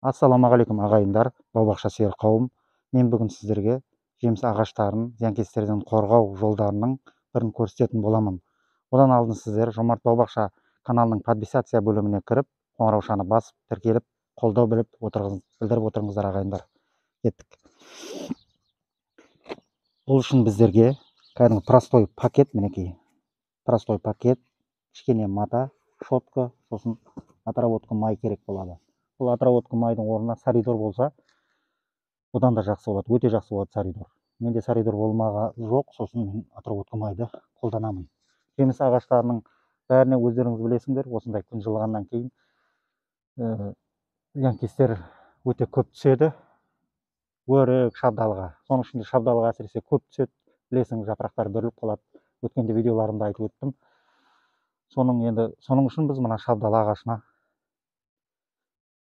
Ассалаумағалейкум ағайындар, бау-бақша сүйер қауым. Мен бүгін сіздерге жеміс ағаштарын зиянкестерден қорғау жолдарының бірін көрсететін боламын. Одан алдын сіздер Жомарт бау-бақша каналының подписация бөліміне кіріп, қоңыраушаны басып, тіркеліп, қолдау білдіріп отырыңыздар ағайындар. Кеттік. Бұл үшін біздерге кәдімгі простой пакет, мінекей. Простой пакет, кішкене мата, щетка, сосын отработка май керек болады. Бұл отработка майдың орнына соридор болса, одан да жақсы болады, өте жақсы болады соридор. Менде соридор болмаған жоқ, сосын мен отработка майды қолданамын. Жеміс ағаштарының бәріне өздеріңіз білесіңдер, осындай күн жылығаннан кейін зиянкестер өте көп түседі. Өрік, шабдалға. Соның ішінде шабдалға әсіресе көп түседі. Білесіңіз, жапырақтар бөліп қалады. Өткенде видеоларымда айтып өттім. Соның үшін біз мына шабдалы ағашына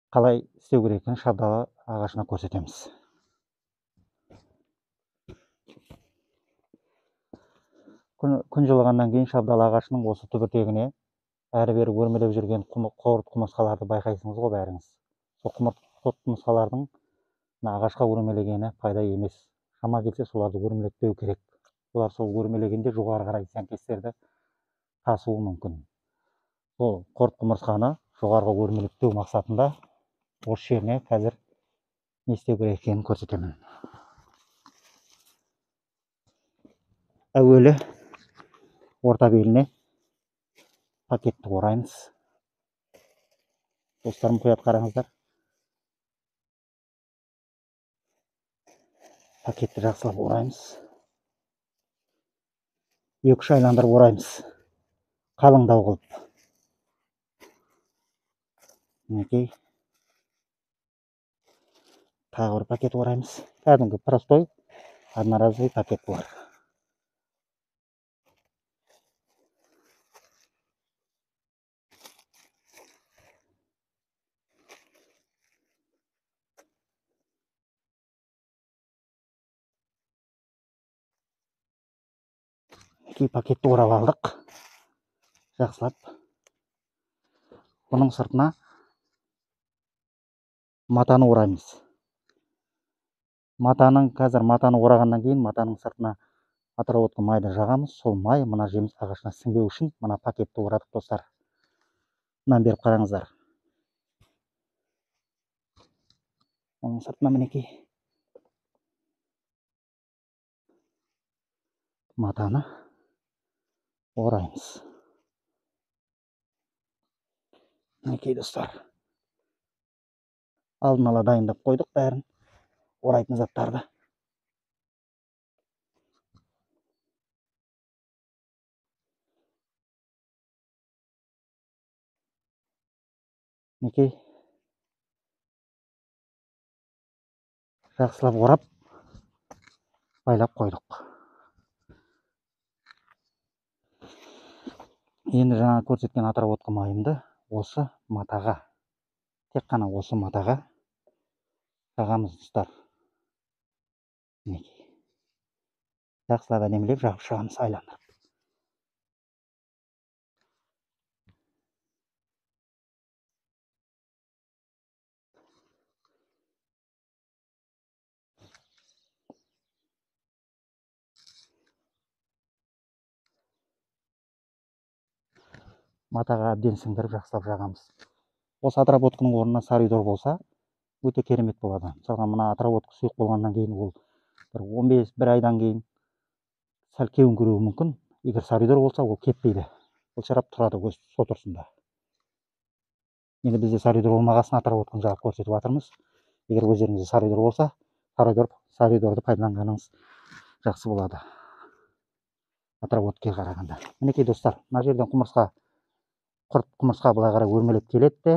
қалай істеу керек екенін шабдалы ағашына көрсетеміз. Күн жылығаннан кейін шабдалы ағашының осы түбіртегіне әрі-бері өрмелеп жүрген қорт құмырсқаларды байқайсыңыз ғой бәріңіз. Сол қорт құмырсқалардың ағашқа өрмелегені пайда емес. Шама келсе соларды өрмелетпеу керек. Олар сол өрмелегенде жоғары қарай зиянкестерді тасуы мүмкін. Сол қорт құмырсқаны жоғарыға өрмелетпеу мақсатында осы жеріне қазір не істеу керек екенін көрсетемін. Әуелі орта беліне пакетті ораймыз. Достарым, мұқият қараңыздар. Пакетті жақсылап ораймыз. 2-3 айландырып ораймыз. Қалыңдау қылып. Мінекей. Тағы бір пакет ораймыз. Кәдімгі простой, одноразовый пакет бар. Мінекей пакетті орап алдық. Жақсылап. Бұның сыртына матаны ораймыз. Қазір матаны орағаннан кейін матаның сыртына отработка майды жағамыз. Сол май мына жеміс ағашына сіңбеу үшін мына пакетті орадық, достар. Мән беріп қараңыздар. Оның сыртына мінекей матаны ораймыз. Мінекей, достар. Алдын ала дайындап қойдық бәрін. Орайтын заттарды. Мінекей. Жақсылап орап, байлап қойдық. Енді жаңа көрсеткен отработка майымды осы матаға, тек қана осы матаға жағамыз, достар. Мінекей. Жақсылап әдемілеп жағып шығамыз айландырып. Матаға әбден сіңдіріп жақсылап жағамыз. Осы отработканың орнына соридор болса, өте керемет болады. Мысалға, мына отработка сұйық болғаннан кейін ол бір 15 айдан кейін сәл кеуіңкіреуі мүмкін. Егер соридор болса, ол кеппейді. Ол шарап тұрады өз сотырсында. Енді бізде соридор болмағасын отработканы жағып көрсетіп жатырмыз. Егер өздеріңізде соридор болса, соридорды пайдаланғаныңыз жақсы болады. Отработкаға қарағанда. Мінекей, достар, мына жерден құрт құмырсқа былай қарай өрмелеп келеді де,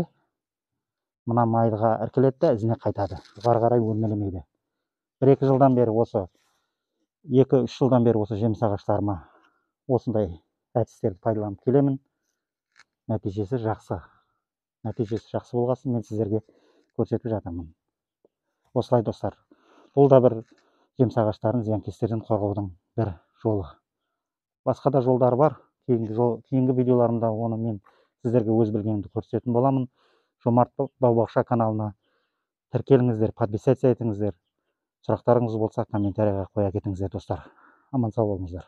мына майға іркіледі де, ізіне қайтады. Жоғары қарай өрмелемейді. 1-2 жылдан бері осы 2-3 жылдан бері осы жеміс ағаштарыма осындай әдістерді пайдаланып келемін. Нәтижесі жақсы болғасын мен сіздерге көрсетіп жатырмын. Осылай, достар. Бұл да бір жеміс ағаштарын зиянкестерден қорғаудың бір жолы. Басқа да жолдар бар. Кейінгі видеоларымда оны мен сіздерге өз білгенімді көрсететін боламын. Жомарт бау-бақша каналына тіркеліңіздер, подписаться етіңіздер. Сұрақтарыңыз болса комментарийға қоя кетіңіздер достар. Аман сау болыңыздар.